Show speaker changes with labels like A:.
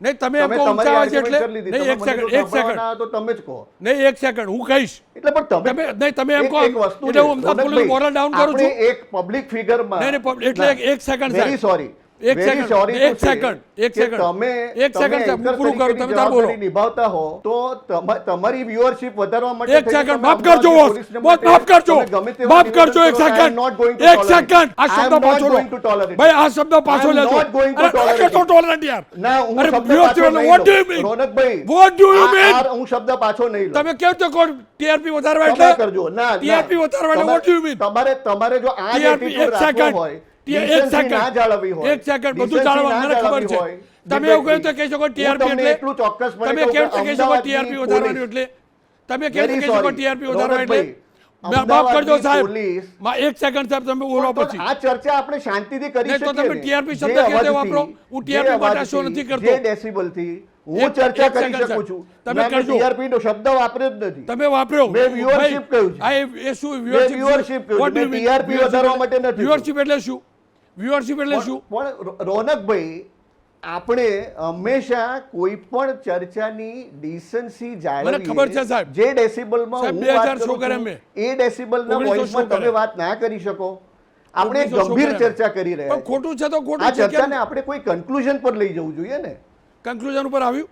A: નહીં તમે એમ કહો ઊંચા અવાજ એટલે નહીં એક સેકન્ડ
B: તો તમે જ કહો
A: નહીં એક સેકન્ડ હું કહીશ
B: એટલે પણ
A: તમે નહીં તમે એમ કહો
B: એક વસ્તુ
A: એટલે હું અમદાવાદ પોલીસ મોરલ ડાઉન કરું છું
B: આપણે એક પબ્લિક ફિગરમાં
A: નહીં નહીં એટલે એક સેકન્ડ
B: વેરી સોરી
A: એક સેકન્ડ એક સેકન્ડ
B: તમે
A: એક સેકન્ડ સાહેબ હું પૂરું કરું તમે તાર બોલો
B: નિભાવતા હો તો તમારી વ્યુઅરશિપ વધારવા માટે
A: એક સેકન્ડ માફ કરજો બોસ માફ કરજો માફ કરજો એક સેકન્ડ એક સેકન્ડ આ શબ્દ પાછો લો ભાઈ આ શબ્દ પાછો લેજો અરે તો ટોલરન્ટ યાર
B: ના હું
A: અરે
B: શબ્દ પાછો નહીં
A: what do you mean
B: રોનકભાઈ
A: what do you mean
B: હું શબ્દ પાછો નહીં લઉં
A: તમે કેમ તો કોણ ટીઆરપી વધારવા
B: તમે
A: એટલે
B: કરજો ના
A: ટીઆરપી વધારવા એટલે what do you mean
B: તમારે જો આ
A: TRP
B: એટીટ્યુડ રાખવો હોય
A: એક સેકન્ડ
B: ના જાળવવી હોય
A: એક સેકન્ડ બધું જાળવવા મને ખબર છે તમે એવું કહ્યું તો કહી શકો ટીઆરપી એટલે
B: એટલું ચોક્કસપણે
A: તમે કેમ તો કહી શકો ટીઆરપી વધારવાનું એટલે તમે કેમ તો કહી શકો ટીઆરપી વધારવા એટલે માફ કરજો સાહેબ એક સેકન્ડ સાહેબ તમે બોલો પછી
B: આ ચર્ચા આપણે શાંતિથી કરી
A: નહીં તો
B: શકીએ
A: તમે ટીઆરપી શબ્દ કેવી રીતે વાપરો હું ટીઆરપી માટે શો નથી કરતો
B: જે ડેસિબલ થી હું ચર્ચા
A: એક
B: કરી
A: સેકન્ડ
B: શકું છું
A: તમે કરજો
B: ટીઆરપી નો શબ્દ વાપર્યો જ નથી
A: તમે વાપર્યો
B: મેં viewership કહ્યું છે.
A: આ એ શું
B: viewership કહ્યું છે.
A: What do you
B: મેં
A: mean?
B: TRP વધારવા માટે નથી.
A: viewership એટલે શું viewership એટલે શું
B: પણ રોનકભાઈ આપણે હંમેશા કોઈ પણ ચર્ચાની ડિસન્સી જાળવીએ.
A: મને ખબર છે સાહેબ.
B: જે ડેસિબલમાં
A: સાહેબ,
B: હું
A: 2000
B: વાત
A: શો
B: કરું
A: કરે
B: છું,
A: મેં.
B: એ ડેસિબલના
A: 1900
B: વોઇસમાં
A: શો કરે.
B: તમે વાત ના કરી શકો. આપણે એક
A: 1900 શો
B: ગંભીર
A: કરે.
B: ચર્ચા કરી રહ્યા
A: પણ ખોટું છે તો
B: છીએ.
A: ખોટું
B: આ
A: છે
B: ચર્ચાને આપણે કોઈ કન્ક્લુઝન પર લઈ જવું જોઈએ ને.
A: કન્ક્લુઝન ઉપર આવ્યું